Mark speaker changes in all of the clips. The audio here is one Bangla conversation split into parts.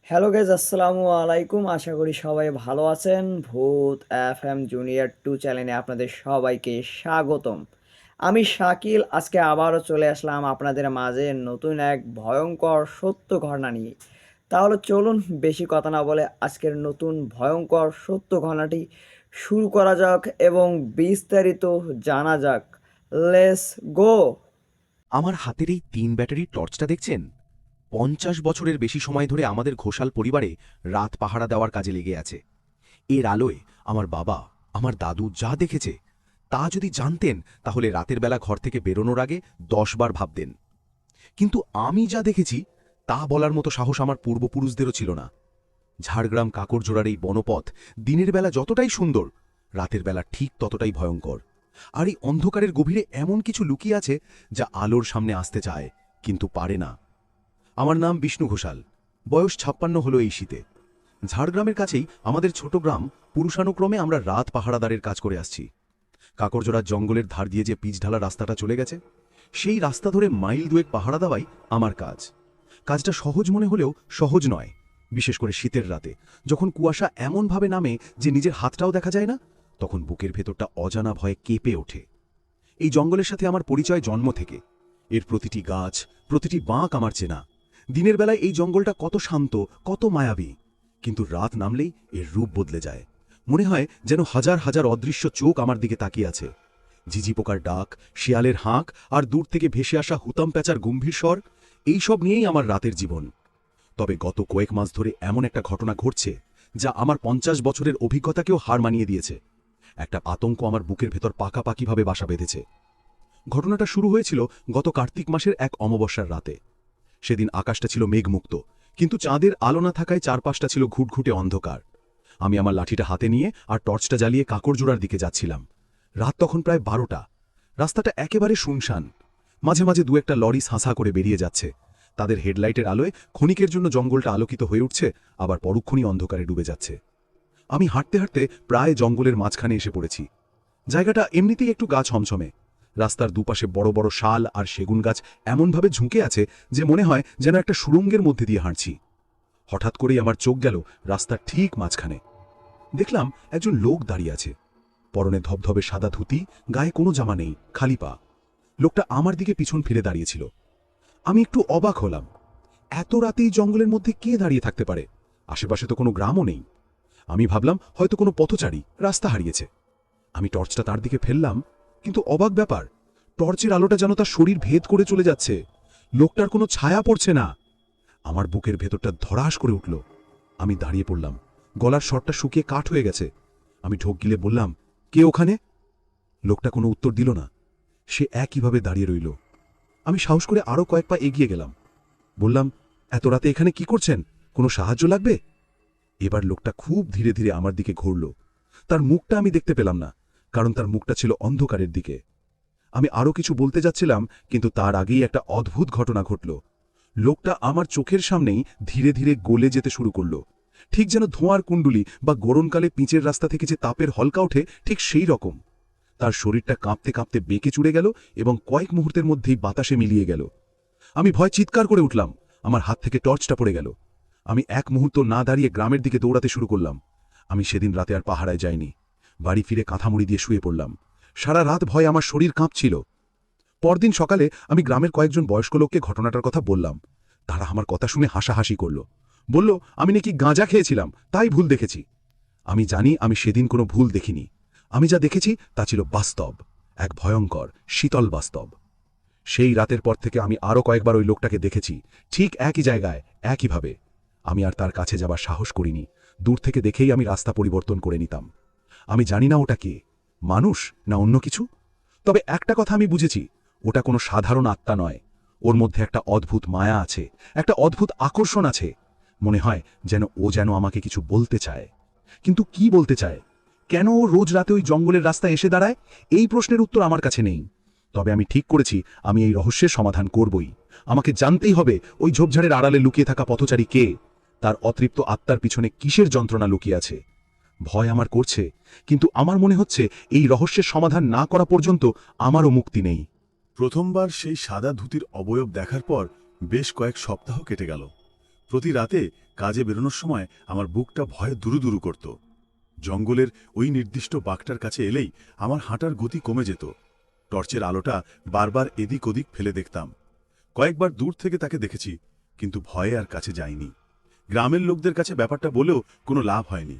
Speaker 1: হ্যালো গাইজ, আসসালামু আলাইকুম। আশা করি সবাই ভালো আছেন। ভূত এফএম জুনিয়র 2 চ্যানেলে আপনাদের সবাইকে স্বাগতম। আমি শাকিল, আজকে আবারও চলে আসলাম আপনাদের মাঝে নতুন এক ভয়ঙ্কর সত্য ঘটনা নিয়ে। তাহলে চলুন বেশি কথা না বলে আজকের নতুন ভয়ঙ্কর সত্য ঘটনাটি শুরু করা যাক এবং বিস্তারিত জানা যাক। Let's go.
Speaker 2: আমার হাতের এই ৩ ব্যাটারির টর্চটা দেখছেন? ৫০ বছরের বেশি সময় ধরে আমাদের ঘোষাল পরিবারে রাত পাহারা দেওয়ার কাজে লেগে আছে। এর আলোয় আমার বাবা, আমার দাদু যা দেখেছে তা যদি জানতেন তাহলে রাতের বেলা ঘর থেকে বেরোনোর আগে ১০ বার ভাবতেন। কিন্তু আমি যা দেখেছি তা বলার মতো সাহস আমার পূর্বপুরুষদেরও ছিল না। ঝাড়গ্রাম কাকড়জোড়ার এই বনপথ দিনের বেলা যতটাই সুন্দর, রাতের বেলা ঠিক ততটাই ভয়ঙ্কর। আর এই অন্ধকারের গভীরে এমন কিছু লুকিয়ে আছে যা আলোর সামনে আসতে চায় কিন্তু পারে না। আমার নাম বিষ্ণু ঘোষাল, বয়স ৫৬ হলো এই শীতে। ঝাড়গ্রামের কাছেই আমাদের ছোট গ্রাম। পুরুষানুক্রমে আমরা রাত পাহারাদারের কাজ করে আসছি। কাকড়জোড়ার জঙ্গলের ধার দিয়ে যে পিচঢালা রাস্তাটা চলে গেছে, সেই রাস্তা ধরে মাইল দুয়েক পাহারা দেওয়াই আমার কাজ। কাজটা সহজ মনে হলেও সহজ নয়, বিশেষ করে শীতের রাতে, যখন কুয়াশা এমনভাবে নামে যে নিজের হাতটাও দেখা যায় না, তখন বুকের ভেতরটা অজানা ভয়ে কেঁপে ওঠে। এই জঙ্গলের সাথে আমার পরিচয় জন্ম থেকে। এর প্রতিটি গাছ, প্রতিটি বাঁক আমার চেনা। দিনের বেলায় এই জঙ্গলটা কত শান্ত, কত মায়াবী, কিন্তু রাত নামলেই এর রূপ বদলে যায়। মনে হয় যেন হাজার হাজার অদৃশ্য চোখ আমার দিকে তাকিয়ে আছে। ঝিঝি পোকার ডাক, শিয়ালের হাঁক আর দূর থেকে ভেসে আসা হুতাম প্যাঁচার গম্ভীর স্বর, এইসব নিয়েই আমার রাতের জীবন। তবে গত কয়েক মাস ধরে এমন একটা ঘটনা ঘটছে যা আমার ৫০ বছরের অভিজ্ঞতাকেও হার মানিয়ে দিয়েছে। একটা আতঙ্ক আমার বুকের ভেতর পাকাপাকিভাবে বাসা বেঁধেছে। ঘটনাটা শুরু হয়েছিল গত কার্তিক মাসের এক অমাবস্যার রাতে। সেদিন আকাশটা ছিল মেঘমুক্ত, কিন্তু চাঁদের আলো না থাকায় চারপাশটা ছিল ঘুটঘুটে অন্ধকার। আমি আমার লাঠিটা হাতে নিয়ে আর টর্চটা জ্বালিয়ে কাকড়জোড়ার দিকে যাচ্ছিলাম। রাত তখন প্রায় ১২টা। রাস্তাটা একেবারে শুনশান। মাঝে মাঝে দু একটা লরি হাঁ করে বেরিয়ে যাচ্ছে। তাদের হেডলাইটের আলোয় ক্ষণিকের জন্য জঙ্গলটা আলোকিত হয়ে উঠছে, আবার পরক্ষণই অন্ধকারে ডুবে যাচ্ছে। আমি হাঁটতে হাঁটতে প্রায় জঙ্গলের মাঝখানে এসে পড়েছি। জায়গাটা এমনিতেই একটু গাছ ছমছমে। রাস্তার দুপাশে বড় বড় শাল আর সেগুন গাছ এমনভাবে ঝুঁকে আছে যে মনে হয় যেন একটা সুড়ঙ্গের মধ্যে দিয়ে হাঁটছি। হঠাৎ করেই আমার চোখ গেল রাস্তার ঠিক মাঝখানে। দেখলাম একজন লোক দাঁড়িয়ে আছে, পরনে ধবধবে সাদা ধুতি, গায়ে কোনো জামা নেই, খালি পা। লোকটা আমার দিকে পিছন ফিরে দাঁড়িয়েছিল। আমি একটু অবাক হলাম। এত রাতেই জঙ্গলের মধ্যে কে দাঁড়িয়ে থাকতে পারে? আশেপাশে তো কোনো গ্রামও নেই। আমি ভাবলাম হয়তো কোনো পথচারী রাস্তা হারিয়েছে। আমি টর্চটা তার দিকে ফেললাম, কিন্তু অবাক ব্যাপার, টর্চের আলোটা যেন তার শরীর ভেদ করে চলে যাচ্ছে। লোকটার কোনো ছায়া পড়ছে না। আমার বুকের ভেতরটা ধড়াস করে উঠল। আমি দাঁড়িয়ে পড়লাম। গলার স্বরটা শুকিয়ে কাঠ হয়ে গেছে। আমি ঢোক গিলে বললাম, কে ওখানে? লোকটা কোনো উত্তর দিল না। সে একইভাবে দাঁড়িয়ে রইল। আমি সাহস করে আরো কয়েক পা এগিয়ে গেলাম। বললাম, এত রাতে এখানে কি করছেন? কোনো সাহায্য লাগবে? এবার লোকটা খুব ধীরে ধীরে আমার দিকে ঘুরল। তার মুখটা আমি দেখতে পেলাম না, কারণ তার মুখটা ছিল অন্ধকারের দিকে। আমি আরো কিছু বলতে যাচ্ছিলাম, কিন্তু তার আগেই একটা অদ্ভুত ঘটনা ঘটল। লোকটা আমার চোখের সামনেই ধীরে ধীরে গলে যেতে শুরু করল। ঠিক যেন ধোঁয়ার কুণ্ডুলি বা গরমকালে পিচের রাস্তা থেকে যে তাপের হলকা ওঠে, ঠিক সেই রকম। তার শরীরটা কাঁপতে কাঁপতে বেঁকে চুড়ে গেল এবং কয়েক মুহূর্তের মধ্যেই বাতাসে মিলিয়ে গেল। আমি ভয় চিৎকার করে উঠলাম। আমার হাত থেকে টর্চটা পড়ে গেল। আমি এক মুহূর্ত না দাঁড়িয়ে গ্রামের দিকে দৌড়াতে শুরু করলাম। আমি সেদিন রাতে আর পাহারায় যাইনি। বাড়ি ফিরে কাঁথামুড়ি দিয়ে শুয়ে পড়লাম। সারা রাত ভয়ে আমার শরীর কাঁপছিল। পরদিন সকালে আমি গ্রামের কয়েকজন বয়স্ক লোককে ঘটনাটার কথা বললাম। তারা আমার কথা শুনে হাসাহাসি করল। বলল, আমি নাকি গাঁজা খেয়েছিলাম, তাই ভুল দেখেছি। আমি জানি আমি সেদিন কোনো ভুল দেখিনি। আমি যা দেখেছি তা ছিল বাস্তব, এক ভয়ঙ্কর শীতল বাস্তব। সেই রাতের পর থেকে আমি আরও কয়েকবার ওই লোকটাকে দেখেছি, ঠিক একই জায়গায়, একইভাবে। আমি আর তার কাছে যাবার সাহস করিনি। দূর থেকে দেখেই আমি রাস্তা পরিবর্তন করে নিতাম। আমি জানি না ওটা কে, মানুষ না অন্য কিছু। তবে একটা কথা আমি বুঝেছি, ওটা কোনো সাধারণ আত্মা নয়। ওর মধ্যে একটা অদ্ভুত মায়া আছে, একটা অদ্ভুত আকর্ষণ আছে। মনে হয় যেন আমাকে কিছু বলতে চায়। কিন্তু কি বলতে চায়? কেন ও রোজ রাতে ওই জঙ্গলের রাস্তায় এসে দাঁড়ায়? এই প্রশ্নের উত্তর আমার কাছে নেই। তবে আমি ঠিক করেছি, আমি এই রহস্যের সমাধান করবই। আমাকে জানতেই হবে ওই ঝোপঝাড়ের আড়ালে লুকিয়ে থাকা পথচারী কে, তার অতৃপ্ত আত্মার পিছনে কিসের যন্ত্রণা লুকিয়ে আছে। ভয় আমার করছে, কিন্তু আমার মনে হচ্ছে এই রহস্যের সমাধান না করা পর্যন্ত আমারও মুক্তি নেই।
Speaker 3: প্রথমবার সেই সাদা ধুতির অবয়ব দেখার পর বেশ কয়েক সপ্তাহ কেটে গেল। প্রতি রাতে কাজে বেরোনোর সময় আমার বুকটা ভয়ে দুরুদুরু করত। জঙ্গলের ওই নির্দিষ্ট বাঘটার কাছে এলেই আমার হাঁটার গতি কমে যেত। টর্চের আলোটা বারবার এদিক ওদিক ফেলে দেখতাম। কয়েকবার দূর থেকে তাকে দেখেছি, কিন্তু ভয়ে আর কাছে যাইনি। গ্রামের লোকদের কাছে ব্যাপারটা বলেও কোনো লাভ হয়নি।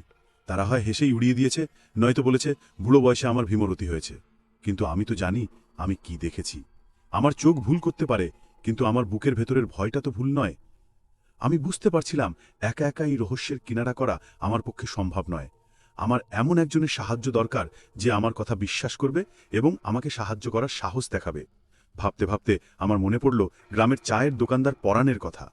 Speaker 3: তারা হয় হেসেই উড়িয়ে দিয়েছে, নয়তো বলেছে বুড়ো বয়সে আমার ভীমরতি হয়েছে। কিন্তু আমি তো জানি আমি কি দেখেছি। আমার চোখ ভুল করতে পারে, কিন্তু আমার বুকের ভেতরের ভয়টা তো ভুল নয়। আমি বুঝতে পারছিলাম একা একা এই রহস্যের কিনারা করা আমার পক্ষে সম্ভব নয়। আমার এমন একজনের সাহায্য দরকার যে আমার কথা বিশ্বাস করবে এবং আমাকে সাহায্য করার সাহস দেখাবে। ভাবতে ভাবতে আমার মনে পড়ল গ্রামের চায়ের দোকানদার পরাণের কথা।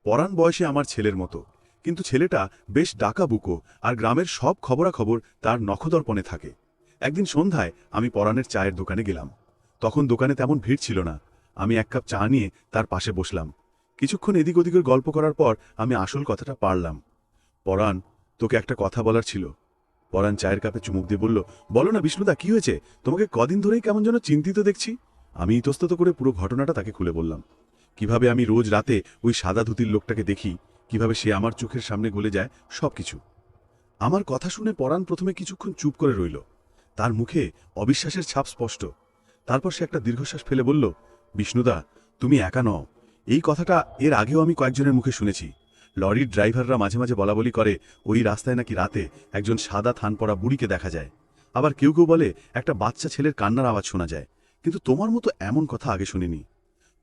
Speaker 3: পরাণ বয়সে আমার ছেলের মতো, কিন্তু ছেলেটা বেশ ডাকাবুকো আর গ্রামের সব খবরাখবর তার নখদর্পণে থাকে। একদিন সন্ধ্যায় আমি পরাণের চায়ের দোকানে গেলাম। তখন দোকানে তেমন ভিড় ছিল না। আমি এক কাপ চা নিয়ে তার পাশে বসলাম। কিছুক্ষণ এদিক ওদিকের গল্প করার পর আমি আসল কথাটা পারলাম। পরাণ, তোকে একটা কথা বলার ছিল। পরাণ চায়ের কাপে চুমুক দিয়ে বলল, বলো না বিষ্ণুদা, কি হয়েছে? তোমাকে কদিন ধরেই কেমন যেন চিন্তিত দেখছি। আমি ইতস্তত করে পুরো ঘটনাটা তাকে খুলে বললাম। কিভাবে আমি রোজ রাতে ওই সাদা ধুতির লোকটাকে দেখি, কিভাবে সে আমার চোখের সামনে গলে যায়, সবকিছু। আমার কথা শুনে পরাণ প্রথমে কিছুক্ষণ চুপ করে রইল। তার মুখে অবিশ্বাসের ছাপ স্পষ্ট। তারপর সে একটা দীর্ঘশ্বাস ফেলে বলল, বিষ্ণুদা, তুমি একা নও। এই কথাটা এর আগেও আমি কয়েকজনের মুখে শুনেছি। লরির ড্রাইভাররা মাঝে মাঝে বলাবলি করে ওই রাস্তায় নাকি রাতে একজন সাদা থান পরা বুড়িকে দেখা যায়। আবার কেউ কেউ বলে একটা বাচ্চা ছেলের কান্নার আওয়াজ শোনা যায়। কিন্তু তোমার মতো এমন কথা আগে শুনিনি।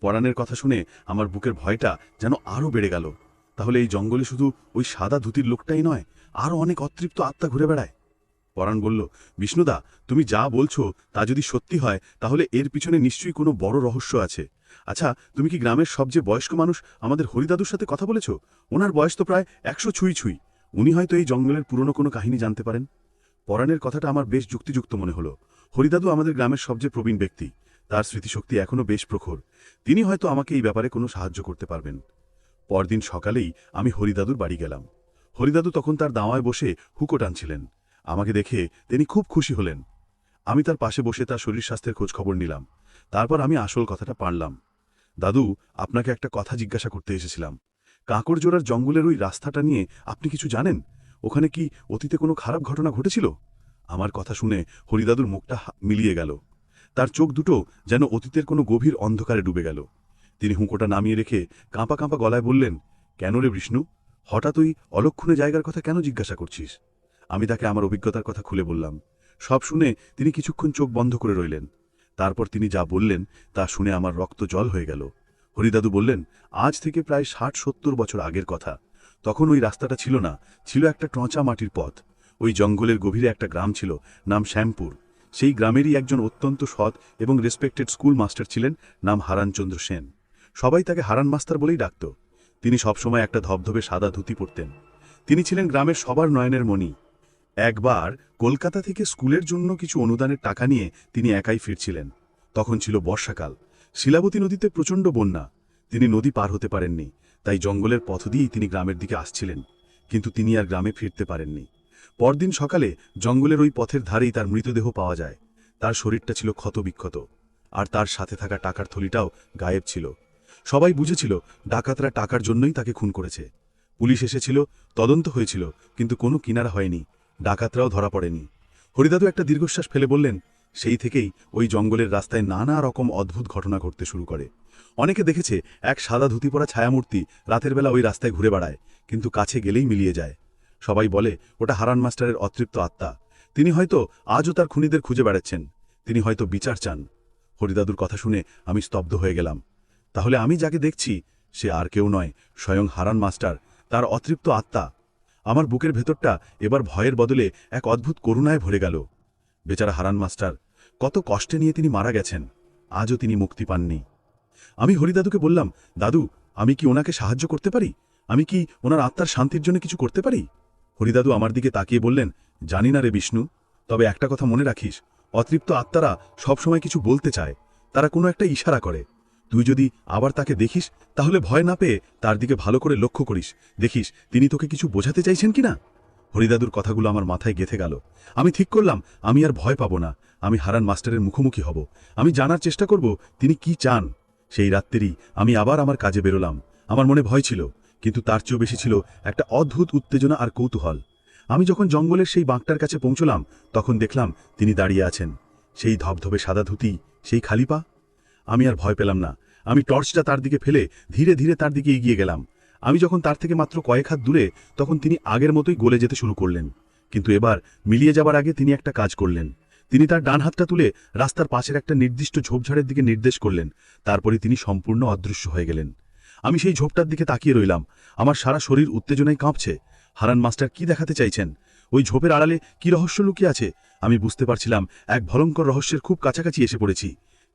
Speaker 3: পরাণের কথা শুনে আমার বুকের ভয়টা যেন আরও বেড়ে গেল। তাহলে এই জঙ্গলে শুধু ওই সাদা ধুতির লোকটাই নয়, আরও অনেক অতৃপ্ত আত্মা ঘুরে বেড়ায়। পরাণ বলল, বিষ্ণুদা, তুমি যা বলছো তা যদি সত্যি হয় তাহলে এর পিছনে নিশ্চয়ই কোনো বড় রহস্য আছে। আচ্ছা, তুমি কি গ্রামের সবচেয়ে বয়স্ক মানুষ আমাদের হরিদাদুর সাথে কথা বলেছো? ওনার বয়স তো প্রায় 100 ছুঁই ছুঁই। উনি হয়তো এই জঙ্গলের পুরনো কোনো কাহিনী জানতে পারেন। পরাণের কথাটা আমার বেশ যুক্তিযুক্ত মনে হলো। হরিদাদু আমাদের গ্রামের সবচেয়ে প্রবীণ ব্যক্তি। তার স্মৃতিশক্তি এখনও বেশ প্রখর। তিনি হয়তো আমাকে এই ব্যাপারে কোনো সাহায্য করতে পারবেন। পরদিন সকালেই আমি হরিদাদুর বাড়ি গেলাম। হরিদাদু তখন তার দাওয়ায় বসে হুকো টানছিলেন। আমাকে দেখে তিনি খুব খুশি হলেন। আমি তার পাশে বসে তার শরীর স্বাস্থ্যের খোঁজ খবর নিলাম। তারপর আমি আসল কথাটা পারলাম। দাদু, আপনাকে একটা কথা জিজ্ঞাসা করতে এসেছিলাম। কাঁকড়জোড়ার জঙ্গলের ওই রাস্তাটা নিয়ে আপনি কিছু জানেন? ওখানে কি অতীতে কোনো খারাপ ঘটনা ঘটেছিল? আমার কথা শুনে হরিদাদুর মুখটা মিলিয়ে গেল। তার চোখ দুটো যেন অতীতের কোনো গভীর অন্ধকারে ডুবে গেল। তিনি হুঁকোটা নামিয়ে রেখে কাঁপা কাঁপা গলায় বললেন, কেন রে বিষ্ণু, হঠাৎ ওই অলক্ষণে জায়গার কথা কেন জিজ্ঞাসা করছিস? আমি তাকে আমার অভিজ্ঞতার কথা খুলে বললাম। সব শুনে তিনি কিছুক্ষণ চোখ বন্ধ করে রইলেন। তারপর তিনি যা বললেন তা শুনে আমার রক্ত জল হয়ে গেল। হরিদাদু বললেন, আজ থেকে প্রায় 60-70 বছর আগের কথা। তখন ওই রাস্তাটা ছিল না, ছিল একটা টঁচা মাটির পথ। ওই জঙ্গলের গভীরে একটা গ্রাম ছিল, নাম শ্যামপুর। সেই গ্রামেরই একজন অত্যন্ত সৎ এবং রেসপেক্টেড স্কুল মাস্টার ছিলেন, নাম হারানচন্দ্র সেন। সবাই তাকে হারান মাস্টার বলেই ডাকত। তিনি সবসময় একটা ধবধবে সাদা ধুতি পরতেন। তিনি ছিলেন গ্রামের সবার নয়নের মণি। একবার কলকাতা থেকে স্কুলের জন্য কিছু অনুদানের টাকা নিয়ে তিনি একাই ফিরছিলেন। তখন ছিল বর্ষাকাল। শিলাবতী নদীতে প্রচণ্ড বন্যা। তিনি নদী পার হতে পারেননি, তাই জঙ্গলের পথ দিয়েই তিনি গ্রামের দিকে আসছিলেন। কিন্তু তিনি আর গ্রামে ফিরতে পারেননি। পরদিন সকালে জঙ্গলের ওই পথের ধারেই তার মৃতদেহ পাওয়া যায়। তার শরীরটা ছিল ক্ষতবিক্ষত, আর তার সাথে থাকা টাকার থলিটাও গায়েব ছিল। সবাই বুঝেছিল ডাকাতরা টাকার জন্যই তাকে খুন করেছে। পুলিশ এসেছিল, তদন্ত হয়েছিল, কিন্তু কোনো কিনারা হয়নি। ডাকাতরাও ধরা পড়েনি। হরিদাদু একটা দীর্ঘশ্বাস ফেলে বললেন, সেই থেকেই ওই জঙ্গলের রাস্তায় নানা রকম অদ্ভুত ঘটনা ঘটতে শুরু করে। অনেকে দেখেছে এক সাদা ধুতি পরা ছায়ামূর্তি রাতের বেলা ওই রাস্তায় ঘুরে বেড়ায়, কিন্তু কাছে গেলেই মিলিয়ে যায়। সবাই বলে ওটা হারান মাস্টারের অতৃপ্ত আত্মা। তিনি হয়তো আজও তার খুনিদের খুঁজে বেড়াচ্ছেন। তিনি হয়তো বিচার চান। হরিদাদুর কথা শুনে আমি স্তব্ধ হয়ে গেলাম। তাহলে আমি যাকে দেখছি সে আর কেউ নয়, স্বয়ং হারান মাস্টার, তার অতৃপ্ত আত্মা। আমার বুকের ভেতরটা এবার ভয়ের বদলে এক অদ্ভুত করুণায় ভরে গেল। বেচারা হারান মাস্টার, কত কষ্টে নিয়ে তিনি মারা গেছেন, আজও তিনি মুক্তি পাননি। আমি হরিদাদুকে বললাম, দাদু, আমি কি ওনাকে সাহায্য করতে পারি? আমি কি ওনার আত্মার শান্তির জন্য কিছু করতে পারি? হরিদাদু আমার দিকে তাকিয়ে বললেন, জানি না রে বিষ্ণু, তবে একটা কথা মনে রাখিস, অতৃপ্ত আত্মারা সবসময় কিছু বলতে চায়। তারা কোনো একটা ইশারা করে। তুই যদি আবার তাকে দেখিস তাহলে ভয় না পেয়ে তার দিকে ভালো করে লক্ষ্য করিস, দেখিস তিনি তোকে কিছু বোঝাতে চাইছেন কিনা। হরিদাদুর কথাগুলো আমার মাথায় গেঁথে গেল। আমি ঠিক করলাম আমি আর ভয় পাবো না। আমি হারান মাস্টারের মুখোমুখি হব। আমি জানার চেষ্টা করব তিনি কি চান। সেই রাত্রেই আমি আবার আমার কাজে বেরোলাম। আমার মনে ভয় ছিল, কিন্তু তার চেয়েও বেশি ছিল একটা অদ্ভুত উত্তেজনা আর কৌতূহল। আমি যখন জঙ্গলের সেই বাঁকটার কাছে পৌঁছলাম তখন দেখলাম তিনি দাঁড়িয়ে আছেন, সেই ধবধবে সাদা ধুতি, সেই খালি পা। আমি আর ভয় পেলাম না। আমি টর্চটা তার দিকে ফেলে ধীরে ধীরে তার দিকে এগিয়ে গেলাম। আমি যখন তার থেকে মাত্র কয়েক হাত দূরে, তখন তিনি আগের মতোই গলে যেতে শুরু করলেন। কিন্তু এবার মিলিয়ে যাবার আগে তিনি একটা কাজ করলেন। তিনি তার ডান হাতটা তুলে রাস্তার পাশের একটা নির্দিষ্ট ঝোপঝাড়ের দিকে নির্দেশ করলেন। তারপরে তিনি সম্পূর্ণ অদৃশ্য হয়ে গেলেন। আমি সেই ঝোপটার দিকে তাকিয়ে রইলাম। আমার সারা শরীর উত্তেজনায় কাঁপছে। হারান মাস্টার কি দেখাতে চাইছেন? ওই ঝোপের আড়ালে কি রহস্য লুকিয়ে আছে? আমি বুঝতে পারছিলাম এক ভয়ঙ্কর রহস্যের খুব কাছাকাছি এসে পড়েছি।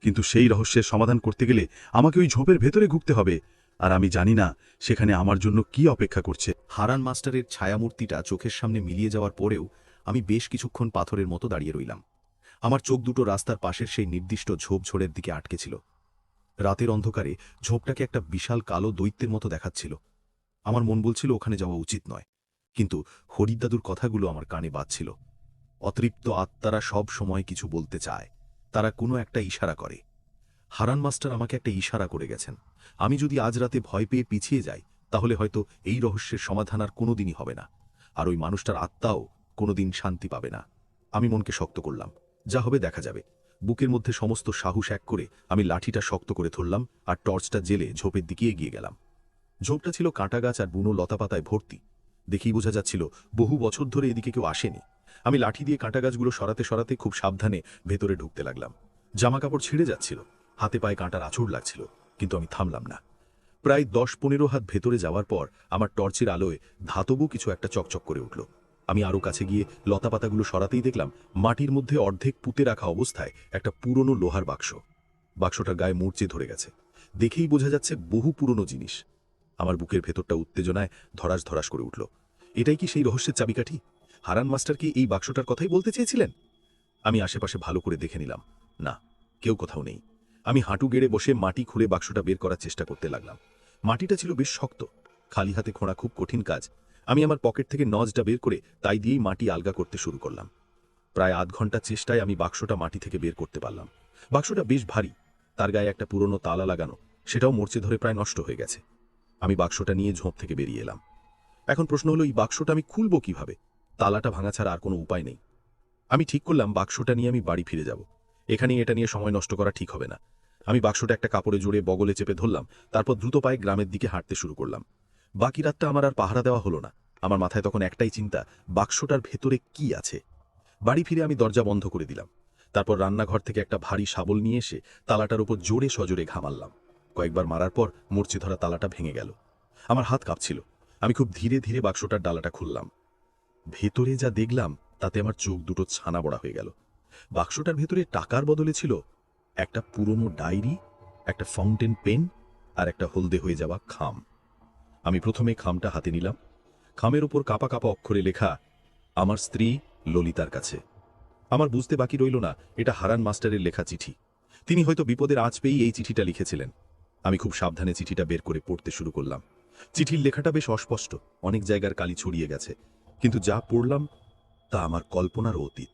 Speaker 3: কিন্তু সেই রহস্যের সমাধান করতে গেলে আমাকে ওই ঝোপের ভেতরে ঘুরতে হবে, আর আমি জানি না সেখানে আমার জন্য কি অপেক্ষা করছে।
Speaker 2: হারান মাস্টারের ছায়ামূর্তিটা চোখের সামনে মিলিয়ে যাওয়ার পরেও আমি বেশ কিছুক্ষণ পাথরের মতো দাঁড়িয়ে রইলাম। আমার চোখ দুটো রাস্তার পাশের সেই নির্দিষ্ট ঝোপঝোড়ের দিকে আটকে ছিল। রাতের অন্ধকারে ঝোপটাকে একটা বিশাল কালো দৈত্যের মতো দেখাচ্ছিল। আমার মন বলছিল ওখানে যাওয়া উচিত নয়, কিন্তু হরিদাদুর কথাগুলো আমার কানে বাজছিল। অতৃপ্ত আত্মারা সব সময় কিছু বলতে চায়, তারা কোনো একটা ইশারা করে। হারান মাস্টার আমাকে একটা ইশারা করে গেছেন। আমি যদি আজ রাতে ভয় পেয়ে পিছিয়ে যাই, তাহলে হয়তো এই রহস্যের সমাধান আর কোনোদিনই হবে না, আর ওই মানুষটার আত্মাও কোনোদিন শান্তি পাবে না। আমি মনকে শক্ত করলাম, যা হবে দেখা যাবে। বুকের মধ্যে সমস্ত সাহস এক করে আমি লাঠিটা শক্ত করে ধরলাম আর টর্চটা জেলে ঝোপের দিকে এগিয়ে গেলাম। ঝোপটা ছিল কাঁটা গাছ আর বুনো লতাপাতায় ভর্তি। দেখেই বোঝা যাচ্ছিল বহু বছর ধরে এদিকে কেউ আসেনি। আমি লাঠি দিয়ে কাঁটা গাছগুলো সরাতে সরাতে খুব সাবধানে ভেতরে ঢুকতে লাগলাম। জামা কাপড় ছিঁড়ে যাচ্ছিল, হাতে পায়ে কাঁটার আঁচড় লাগছিল, কিন্তু আমি থামলাম না। প্রায় 10-15 হাত ভেতরে যাওয়ার পর আমার টর্চের আলোয় ধাতব কিছু একটা চকচক করে উঠল। আমি আরও কাছে গিয়ে লতাপাতাগুলো সরাতেই দেখলাম মাটির মধ্যে অর্ধেক পুঁতে রাখা অবস্থায় একটা পুরনো লোহার বাক্স। বাক্সটার গায়ে মূর্চে ধরে গেছে, দেখেই বোঝা যাচ্ছে বহু পুরনো জিনিস। আমার বুকের ভেতরটা উত্তেজনায় ধরাস ধরাস করে উঠল। এটাই কি সেই রহস্যের চাবিকাঠি? হারান মাস্টার কি এই বাক্সটার কথাই বলতে চেয়েছিলেন? আমি আশেপাশে ভালো করে দেখে নিলাম, না, কেউ কোথাও নেই। আমি হাঁটু গেড়ে বসে মাটি খুঁড়ে বাক্সটা বের করার চেষ্টা করতে লাগলাম। মাটিটা ছিল বেশ শক্ত, খালি হাতে খোঁড়া খুব কঠিন কাজ। আমি আমার পকেট থেকে নজটা বের করে তাই দিয়েই মাটি আলগা করতে শুরু করলাম। প্রায় আধ ঘন্টার চেষ্টায় আমি বাক্সটা মাটি থেকে বের করতে পারলাম। বাক্সটা বেশ ভারী, তার গায়ে একটা পুরনো তালা লাগানো, সেটাও মরচে ধরে প্রায় নষ্ট হয়ে গেছে। আমি বাক্সটা নিয়ে ঝোপ থেকে বেরিয়ে এলাম। এখন প্রশ্ন হলো, এই বাক্সটা আমি খুলবো কিভাবে? তালাটা ভাঙা ছাড়া আর কোনো উপায় নেই। আমি ঠিক করলাম বাক্সটা নিয়ে আমি বাড়ি ফিরে যাব। এখানেই এটা নিয়ে সময় নষ্ট করা ঠিক হবে না। আমি বাক্সটা একটা কাপড়ে জড়িয়ে বগলে চেপে ধরলাম, তারপর দ্রুত পায়ে গ্রামের দিকে হাঁটতে শুরু করলাম। বাকি রাতটা আমার আর পাহারা দেওয়া হলো না। আমার মাথায় তখন একটাই চিন্তা, বাক্সটার ভেতরে কি আছে। বাড়ি ফিরে আমি দরজা বন্ধ করে দিলাম। তারপর রান্নাঘর থেকে একটা ভারী শাবল নিয়ে এসে তালাটার উপর জোরে সজোরে ঘামাললাম। কয়েকবার মারার পর মরচে ধরা তালাটা ভেঙে গেল। আমার হাত কাঁপছিল। আমি খুব ধীরে ধীরে বাক্সটার ডালাটা খুললাম। ভেতরে যা দেখলাম তাতে আমার চোখ দুটো ছানা বড়া হয়ে গেল। বাক্সটার ভেতরে টাকার বদলে ছিল একটা পুরনো ডায়েরি, একটা ফাউন্টেন পেন আর একটা হলদে হয়ে যাওয়া খাম। আমি প্রথমে খামটা হাতে নিলাম। খামের ওপর কাপা কাপা অক্ষরে লেখা, আমার স্ত্রী ললিতার কাছে। আমার বুঝতে বাকি রইল না এটা হারান মাস্টারের লেখা চিঠি। তিনি হয়তো বিপদের আঁচ পেয়েই এই চিঠিটা লিখেছিলেন। আমি খুব সাবধানে চিঠিটা বের করে পড়তে শুরু করলাম। চিঠির লেখাটা বেশ অস্পষ্ট, অনেক জায়গার কালি ছড়িয়ে গেছে, কিন্তু যা পড়লাম তা আমার কল্পনার অতীত।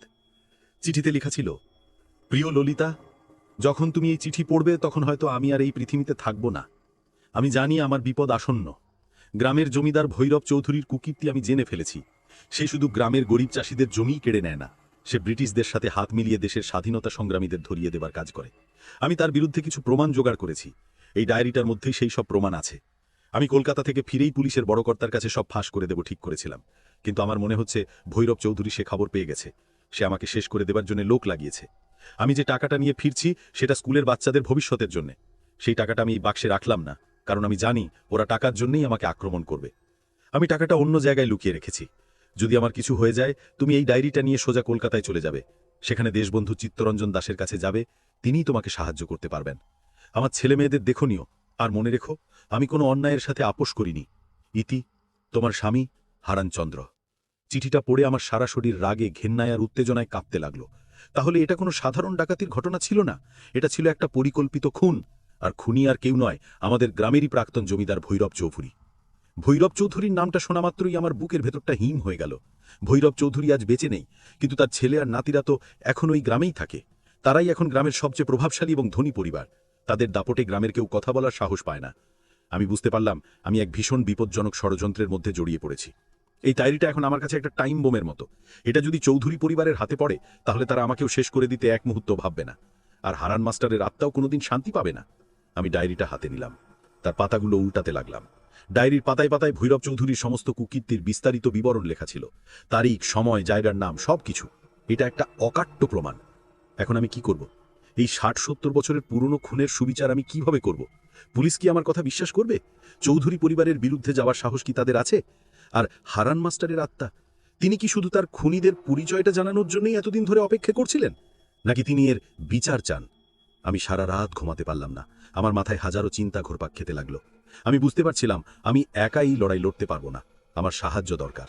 Speaker 2: চিঠিতে লেখা ছিল, প্রিয় ললিতা, যখন তুমি এই চিঠি পড়বে তখন হয়তো আমি আর এই পৃথিবীতে থাকব না। আমি জানি আমার বিপদ আসন্ন। গ্রামের জমিদার ভৈরব চৌধুরীর কুকীর্তি আমি জেনে ফেলেছি। সে শুধু গ্রামের গরিব চাষিদের জমিই কেড়ে নেয় না, সে ব্রিটিশদের সাথে হাত মিলিয়ে দেশের স্বাধীনতা সংগ্রামীদের ধরিয়ে দেবার কাজ করে। আমি তার বিরুদ্ধে কিছু প্রমাণ জোগাড় করেছি। এই ডায়েরিটার মধ্যেই সেই সব প্রমাণ আছে। আমি কলকাতা থেকে ফিরেই পুলিশের বড় কর্তার কাছে সব ফাঁস করে দেব ঠিক করেছিলাম, কিন্তু আমার মনে হচ্ছে ভৈরব চৌধুরী সে খবর পেয়ে গেছে। সে আমাকে শেষ করে দেবার জন্য লোক লাগিয়েছে। আমি যে টাকাটা নিয়ে ফিরছি সেটা স্কুলের বাচ্চাদের ভবিষ্যতের জন্য। সেই টাকাটা আমি এই বাক্সে রাখলাম না, কারণ আমি জানি ওরা টাকার জন্যই আমাকে আক্রমণ করবে। আমি টাকাটা অন্য জায়গায় লুকিয়ে রেখেছি। যদি আমার কিছু হয়ে যায়, তুমি এই ডায়েরিটা নিয়ে সোজা কলকাতায় চলে যাবে। সেখানে দেশবন্ধু চিত্তরঞ্জন দাসের কাছে যাবে, তিনিই তোমাকে সাহায্য করতে পারবেন। আমার ছেলে মেয়েদের দেখনিও, আর মনে রেখো আমি কোনো অন্যায়ের সাথে আপোষ করিনি। ইতি, তোমার স্বামী হারানচন্দ্র। চিঠিটা পড়ে আমার সারা শরীর রাগে, ঘেন্নায় আর উত্তেজনায় কাঁপতে লাগলো। তাহলে এটা কোনো সাধারণ ডাকাতির ঘটনা ছিল না, এটা ছিল একটা পরিকল্পিত খুন। আর খুনি আর কেউ নয়, আমাদের গ্রামেরই প্রাক্তন জমিদার ভৈরব চৌধুরী। ভৈরব চৌধুরীর নামটা শোনা মাত্রই আমার বুকের ভেতরটা হিম হয়ে গেল। ভৈরব চৌধুরী আজ বেঁচে নেই, কিন্তু তার ছেলে আর নাতিরা তো এখন ওই গ্রামেই থাকে। তারাই এখন গ্রামের সবচেয়ে প্রভাবশালী এবং ধনী পরিবার। তাদের দাপটে গ্রামের কেউ কথা বলার সাহস পায় না।
Speaker 3: আমি বুঝতে পারলাম আমি এক ভীষণ বিপজ্জনক ষড়যন্ত্রের মধ্যে জড়িয়ে পড়েছি। এই ডায়েরিটা এখন আমার কাছে একটা টাইম বোমের মতো। এটা যদি চৌধুরী পরিবারের হাতে পড়ে তাহলে তারা আমাকেও শেষ করে দিতে এক মুহূর্ত ভাববে না, আর হারান মাস্টারের আত্মাও কোনোদিন শান্তি পাবে না। আমি ডায়েরিটা হাতে নিলাম, তার পাতাগুলো উল্টাতে লাগলাম। ডায়েরির পাতায় পাতায় ভৈরব চৌধুরীর সমস্ত কুকীর্তির বিস্তারিত বিবরণ লেখা ছিল, তারিখ, সময়, জায়গার নাম, সবকিছু। এটা একটা অকাট্য প্রমাণ। এখন আমি কি করব? এই ৬০-৭০ বছরের পুরনো খুনের সুবিচার আমি কিভাবে করব? পুলিশ কি আমার কথা বিশ্বাস করবে? চৌধুরী পরিবারের বিরুদ্ধে যাওয়ার সাহস কি তাদের আছে? আর হারান মাস্টারের আত্মা, তিনি কি শুধু তার খুনিদের পরিচয়টা জানানোর জন্যই এতদিন ধরে অপেক্ষা করছিলেন, নাকি তিনি এর বিচার চান? আমি সারা রাত ঘুমাতে পারলাম না। আমার মাথায় হাজারো চিন্তা ঘুরপাক খেতে লাগলো। আমি বুঝতে পারছিলাম আমি একাই এই লড়াই লড়তে পারবো না, আমার সাহায্য দরকার।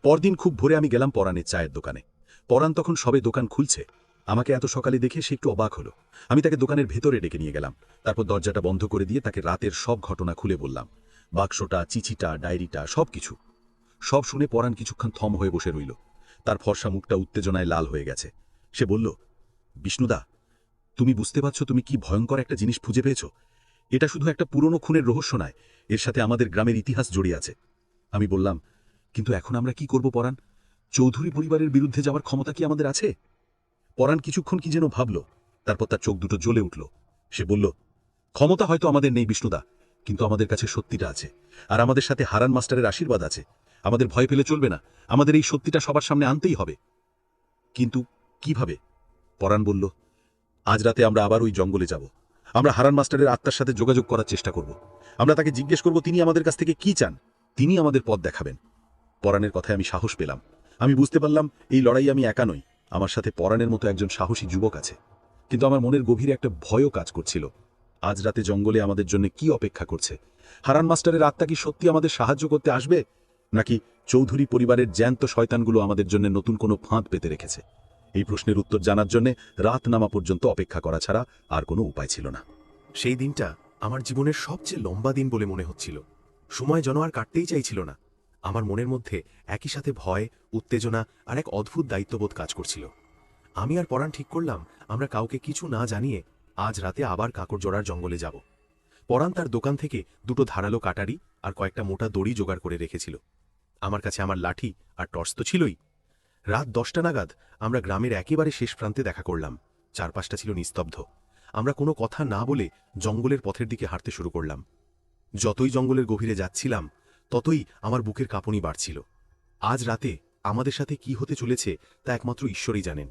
Speaker 3: পরদিন খুব ভোরে আমি গেলাম পরাণের চায়ের দোকানে। পরাণ তখন সবে দোকান খুলছে। আমাকে এত সকালে দেখে সে একটু অবাক হলো। আমি তাকে দোকানের ভেতরে ডেকে নিয়ে গেলাম। তারপর দরজাটা বন্ধ করে দিয়ে তাকে রাতের সব ঘটনা খুলে বললাম। বাক্সটা, চিঠিটা, ডায়েরিটা, সবকিছু। সব শুনে পরাণ কিছুক্ষণ থম হয়ে বসে রইল। তার ফর্সা মুখটা উত্তেজনায় লাল হয়ে গেছে। সে বলল, বিষ্ণুদা, তুমি বুঝতে পারছো তুমি কি ভয়ঙ্কর একটা জিনিস খুঁজে পেয়েছ? এটা শুধু একটা পুরনো খুনের রহস্য নয়, এর সাথে আমাদের গ্রামের ইতিহাস জড়িয়ে আছে। আমি বললাম, কিন্তু এখন আমরা কি করব পরাণ? চৌধুরী পরিবারের বিরুদ্ধে যাওয়ার ক্ষমতা কি আমাদের আছে? পরাণ কিছুক্ষণ কি যেন ভাবল, তারপর তার চোখ দুটো জ্বলে উঠল। সে বলল, ক্ষমতা হয়তো আমাদের নেই বিষ্ণুদা, কিন্তু আমাদের কাছে সত্যিটা আছে, আর আমাদের সাথে হারান মাস্টারের আশীর্বাদ আছে। আমাদের ভয় পেলে চলবে না, আমাদের এই সত্যিটা সবার সামনে আনতেই হবে। কিন্তু কিভাবে? পরাণ বলল, আজ রাতে আমরা আবার ওই জঙ্গলে যাব। আমরা হারান মাস্টারের আত্মার সাথে যোগাযোগ করার চেষ্টা করব। আমরা তাকে জিজ্ঞেস করব তিনি আমাদের কাছ থেকে কি চান। তিনি আমাদের পথ দেখাবেন। পরাণের কথায় আমি সাহস পেলাম। আমি বুঝতে পারলাম এই লড়াই আমি একা নই, আমার সাথে পরাণের মতো একজন সাহসী যুবক আছে। কিন্তু আমার মনের গভীরে একটা ভয়ও কাজ করছিল। আজ রাতে জঙ্গলে আমাদের জন্য কি অপেক্ষা করছে? হারান মাস্টারের আত্মা কি সত্যি আমাদের সাহায্য করতে আসবে, নাকি চৌধুরী পরিবারের জ্যান্ত শয়তানগুলো আমাদের জন্য নতুন কোনো ফাঁদ পেতে রেখেছে? এই প্রশ্নের উত্তর জানার জন্য রাত নামা পর্যন্ত অপেক্ষা করা ছাড়া আর কোনো উপায় ছিল না।
Speaker 4: সেই দিনটা আমার জীবনের সবচেয়ে লম্বা দিন বলে মনে হচ্ছিল। সময় যেন আর কাটতেই চাইছিল না। আমার মনের মধ্যে একই সাথে ভয়, উত্তেজনা আর এক অদ্ভুত দায়িত্ববোধ কাজ করছিল। আমি আর পরাণ ঠিক করলাম আমরা কাউকে কিছু না জানিয়ে আজ রাতে আবার কাকড়জোড়ার জঙ্গলে যাব। পরাণ তার দোকান থেকে দুটো ধারালো কাটারি আর কয়েকটা মোটা দড়ি জোগাড় করে রেখেছিল। আমার কাছে আমার লাঠি আর টর্চ তো ছিলই। রাত 10টা নাগাদ আমরা গ্রামের একেবারে শেষ প্রান্তে দেখা করলাম। চারপাশটা ছিল নিস্তব্ধ। আমরা কোনো কথা না বলে জঙ্গলের পথের দিকে হাঁটতে শুরু করলাম। যতই জঙ্গলের গভীরে যাচ্ছিলাম ততই আমার বুকের কাঁপুনি বাড়ছিল। আজ রাতে আমাদের সাথে কি হতে চলেছে তা একমাত্র ঈশ্বরই জানেন।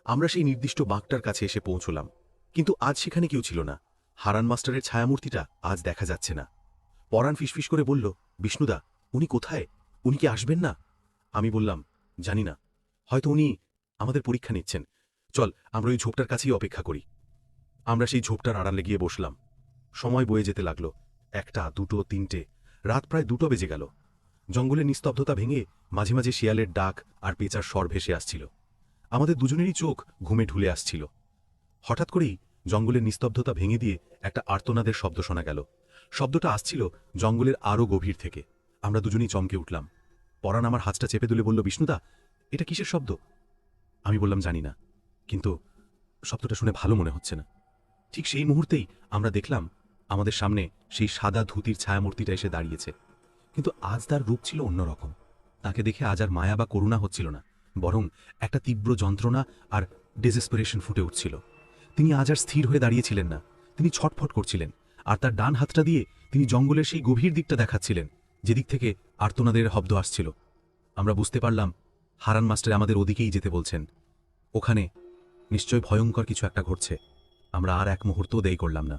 Speaker 4: আমরা সেই নির্দিষ্ট বাঁকটার কাছে এসে পৌঁছলাম, কিন্তু আজ সেখানে কেউ ছিল না। হারান মাস্টারের ছায়ামূর্তিটা আজ দেখা যাচ্ছে না। পরাণ ফিসফিস করে বলল, বিষ্ণুদা, উনি কোথায়? উনি কি আসবেন না? আমি বললাম, জানি না, হয়তো উনি আমাদের পরীক্ষা নিচ্ছেন। চল আমরা ওই ঝোপটার কাছেই অপেক্ষা করি। আমরা সেই ঝোপটার আড়ালে গিয়ে বসলাম। সময় বয়ে যেতে লাগলো। 1টা, 2টো, 3টে, রাত প্রায় 2টো বেজে গেল। জঙ্গলের নিস্তব্ধতা ভেঙে মাঝে মাঝে শিয়ালের ডাক আর পেঁচার স্বর ভেসে আসছিল। আমাদের দুজনেরই চোখ ঘুমে ঢুলে আসছিল। হঠাৎ করেই জঙ্গলের নিস্তব্ধতা ভেঙে দিয়ে একটা আর্তনাদের শব্দ শোনা গেল। শব্দটা আসছিল জঙ্গলের আরও গভীর থেকে। আমরা দুজনেই চমকে উঠলাম। পরাণ আমার হাতটা চেপে তুলে বলল, বিষ্ণুদা, এটা কিসের শব্দ? আমি বললাম, জানি না, কিন্তু শব্দটা শুনে ভালো মনে হচ্ছে না। ঠিক সেই মুহূর্তেই আমরা দেখলাম আমাদের সামনে সেই সাদা ধুতির ছায়ামূর্তিটা এসে দাঁড়িয়েছে। কিন্তু আজ তার রূপ ছিল অন্যরকম। তাকে দেখে আজ আর মায়া বা করুণা হচ্ছিল না, বরং একটা তীব্র যন্ত্রণা আর ডেসেসপারেশন ফুটে উঠছিল। তিনি আজ আর স্থির হয়ে দাঁড়িয়েছিলেন না, তিনি ছটফট করছিলেন। আর তার ডান হাতটা দিয়ে তিনি জঙ্গলের সেই গভীর দিকটা দেখাচ্ছিলেন, যেদিক থেকে আর্তনাদের শব্দ আসছিল। আমরা বুঝতে পারলাম হারান মাস্টার আমাদের ওদিকেই যেতে বলছেন। ওখানে নিশ্চয় ভয়ঙ্কর কিছু একটা ঘটছে। আমরা আর এক মুহূর্তও দেরি করলাম না।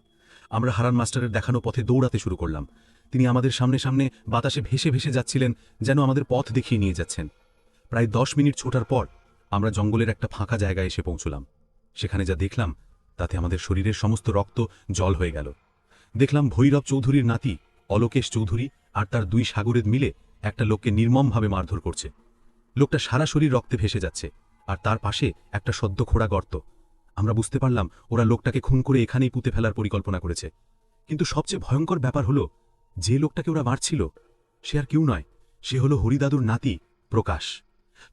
Speaker 4: আমরা হারান মাস্টারের দেখানো পথে দৌড়াতে শুরু করলাম। তিনি আমাদের সামনে সামনে বাতাসে ভেসে ভেসে যাচ্ছিলেন, যেন আমাদের পথ দেখিয়ে নিয়ে যাচ্ছেন। প্রায় 10 মিনিট ছোটার পর আমরা জঙ্গলের একটা ফাঁকা জায়গায় এসে পৌঁছলাম। সেখানে যা দেখলাম তাতে আমাদের শরীরের সমস্ত রক্ত জল হয়ে গেল। দেখলাম ভৈরব চৌধুরীর নাতি অলোকেশ চৌধুরী আর তার 2 সাগরেদ মিলে একটা লোককে নির্মমভাবে মারধর করছে। লোকটা সারা শরীর রক্তে ভেসে যাচ্ছে, আর তার পাশে একটা সদ্য খোঁড়া গর্ত। আমরা বুঝতে পারলাম ওরা লোকটাকে খুন করে এখানেই পুঁতে ফেলার পরিকল্পনা করেছে। কিন্তু সবচেয়ে ভয়ঙ্কর ব্যাপার হলো, যে লোকটাকে ওরা মারছিল সে আর কেউ নয়, সে হলো হরিদাদুর নাতি প্রকাশ।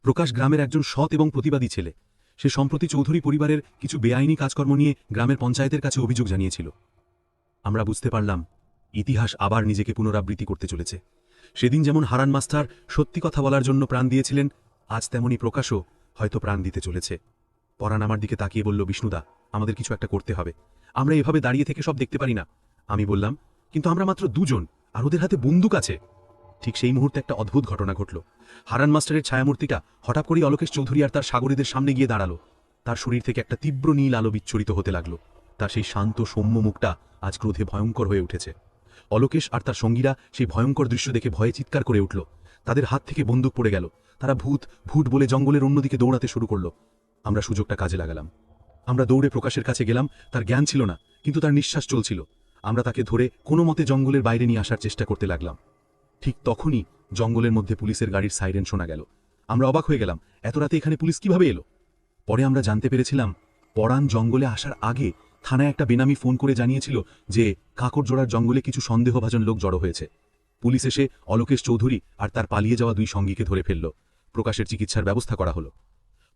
Speaker 4: প্রকাশ গ্রামের একজন সৎ এবং প্রতিবাদী ছেলে। সে সম্প্রতি চৌধুরী পরিবারের কিছু বেআইনি কাজকর্ম নিয়ে গ্রামের পঞ্চায়েতের কাছে অভিযোগ জানিয়েছিল। আমরা বুঝতে পারলাম ইতিহাস আবার নিজেকে পুনরাবৃত্তি করতে চলেছে। সেদিন যেমন হারান মাস্টার সত্যি কথা বলার জন্য প্রাণ দিয়েছিলেন, আজ তেমনি প্রকাশও হয়তো প্রাণ দিতে চলেছে। পরাণ আমার দিকে তাকিয়ে বলল, বিষ্ণুদা, আমাদের কিছু একটা করতে হবে। আমরা এভাবে দাঁড়িয়ে থেকে সব দেখতে পারি না। আমি বললাম, কিন্তু আমরা মাত্র দুজন, আর ওদের হাতে বন্দুক আছে। ঠিক সেই মুহূর্তে একটা অদ্ভুত ঘটনা ঘটল। হারান মাস্টারের ছায়ামূর্তিটা হঠাৎ করেই অলোকেশ চৌধুরী আর তার সাগরীদের সামনে গিয়ে দাঁড়ালো। তার শরীর থেকে একটা তীব্র নীল আলো বিচ্ছুরিত হতে লাগলো। তার সেই শান্ত সৌম্য মুখটা আজ ক্রোধে ভয়ঙ্কর হয়ে উঠেছে। অলোকেশ আর তার সঙ্গীরা সেই ভয়ঙ্কর দৃশ্য দেখে ভয়ে চিৎকার করে উঠল। তাদের হাত থেকে বন্দুক পড়ে গেল। তারা ভূত ভূত বলে জঙ্গলের অন্যদিকে দৌড়াতে শুরু করল। আমরা সুযোগটা কাজে লাগালাম। আমরা দৌড়ে প্রকাশের কাছে গেলাম। তার জ্ঞান ছিল না, কিন্তু তার নিঃশ্বাস চলছিল। আমরা তাকে ধরে কোনো মতে জঙ্গলের বাইরে নিয়ে আসার চেষ্টা করতে লাগলাম। ঠিক তখনই জঙ্গলের মধ্যে পুলিশের গাড়ির সাইরেন শোনা গেল। আমরা অবাক হয়ে গেলাম, এত রাতে এখানে পুলিশ কিভাবে এলো? পরে আমরা জানতে পেরেছিলাম, পরাণ জঙ্গলে আসার আগে থানায় একটা বেনামি ফোন করে জানিয়েছিল যে কাকড়জোড়ার জঙ্গলে কিছু সন্দেহভাজন লোক জড়ো হয়েছে। পুলিশ এসে অলোকেশ চৌধুরী আর তার পালিয়ে যাওয়া দুই সঙ্গীকে ধরে ফেলল। প্রকাশের চিকিৎসার ব্যবস্থা করা হলো।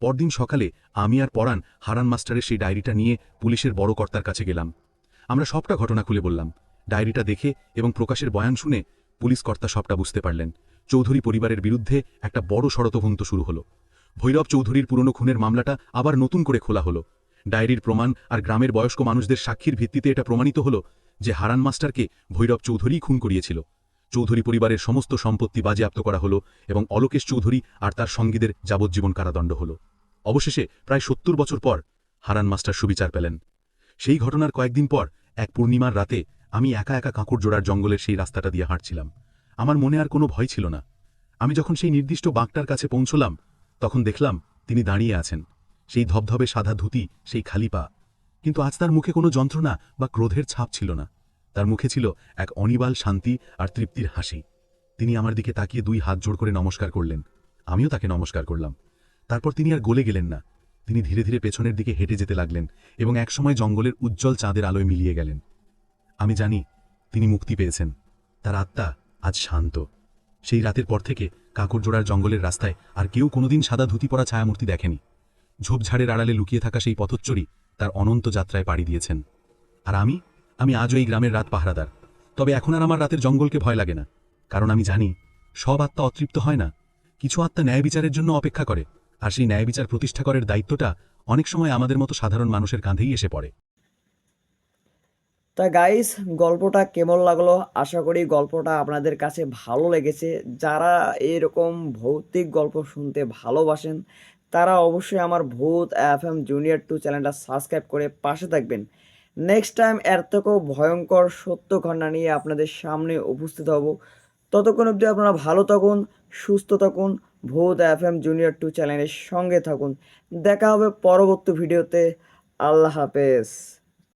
Speaker 4: পরদিন সকালে আমি আর পরাণ হারান মাস্টারের সেই ডায়েরিটা নিয়ে পুলিশের বড় কর্তার কাছে গেলাম। আমরা সবটা ঘটনা খুলে বললাম। ডায়েরিটা দেখে এবং প্রকাশের বয়ান শুনে পুলিশ কর্তা সবটা বুঝতে পারলেন। চৌধুরী পরিবারের বিরুদ্ধে একটা বড় ষড়যন্ত্র শুরু হলো। ভৈরব চৌধুরীর পুরনো খুনের মামলাটা আবার নতুন করে খোলা হলো। ডায়েরির প্রমাণ আর গ্রামের বয়স্ক মানুষদের সাক্ষীর ভিত্তিতে এটা প্রমাণিত হলো যে হারান মাস্টারকে ভৈরব চৌধুরীই খুন করিয়েছিল। চৌধুরী পরিবারের সমস্ত সম্পত্তি বাজেয়াপ্ত করা হলো এবং অলোকেশ চৌধুরী আর তার সঙ্গীদের যাবজ্জীবন কারাদণ্ড হলো। অবশেষে প্রায় ৭০ বছর পর হারান মাস্টার সুবিচার পেলেন। সেই ঘটনার কয়েকদিন পর এক পূর্ণিমার রাতে আমি একা একা কাকড়জোড়ার জঙ্গলের সেই রাস্তাটা দিয়ে হাঁটছিলাম। আমার মনে আর কোনো ভয় ছিল না। আমি যখন সেই নির্দিষ্ট বাঁকটার কাছে পৌঁছলাম, তখন দেখলাম তিনি দাঁড়িয়ে আছেন। সেই ধবধবে সাদা ধুতি, সেই খালি পা। কিন্তু আজ তার মুখে কোনো যন্ত্রণা বা ক্রোধের ছাপ ছিল না। তার মুখে ছিল এক অনিবাল শান্তি আর তৃপ্তির হাসি। তিনি আমার দিকে তাকিয়ে দুই হাত জোড় করে নমস্কার করলেন। আমিও তাকে নমস্কার করলাম। তারপর তিনি আর গলে গেলেন না। তিনি ধীরে ধীরে পেছনের দিকে হেঁটে যেতে লাগলেন এবং একসময় জঙ্গলের উজ্জ্বল চাঁদের আলোয় মিলিয়ে গেলেন। আমি জানি তিনি মুক্তি পেয়েছেন। তার আত্মা আজ শান্ত। সেই রাতের পর থেকে কাকড়জোড়ার জঙ্গলের রাস্তায় আর কেউ কোনোদিন সাদা ধুতি পরা ছায়ামূর্তি দেখেনি। ঝোপঝাড়ের আড়ালে লুকিয়ে থাকা সেই পথচ্চরী তার অনন্ত যাত্রায় পাড়ি দিয়েছেন। আর আমি আজও এই গ্রামের রাত পাহারাদার। তবে এখন আর আমার রাতের জঙ্গলকে ভয় লাগে না, কারণ আমি জানি সব আত্মা অতৃপ্ত হয় না। কিছু আত্মা ন্যায় বিচারের জন্য অপেক্ষা করে, আর সেই ন্যায় বিচার প্রতিষ্ঠা করার দায়িত্বটা অনেক সময় আমাদের মতো সাধারণ মানুষের কাঁধেই এসে পড়ে।
Speaker 1: তা গাইস, গল্পটা কেমন লাগলো? আশা করি গল্পটা আপনাদের কাছে ভালো লেগেছে। যারা এরকম ভৌতিক গল্প শুনতে ভালোবাসেন তারা অবশ্যই আমার ভূত FM জুনিয়র 2 চ্যানেলটা সাবস্ক্রাইব করে পাশে থাকবেন। নেক্সট টাইম এর থেকেও ভয়ঙ্কর সত্য ঘটনা নিয়ে আপনাদের সামনে উপস্থিত হব। ততক্ষণ অবধি আপনারা ভালো থাকুন, সুস্থ থাকুন, ভূত FM জুনিয়র 2 চ্যানেলের সঙ্গে থাকুন। দেখা হবে পরবর্তী ভিডিওতে। আল্লাহ হাফেজ।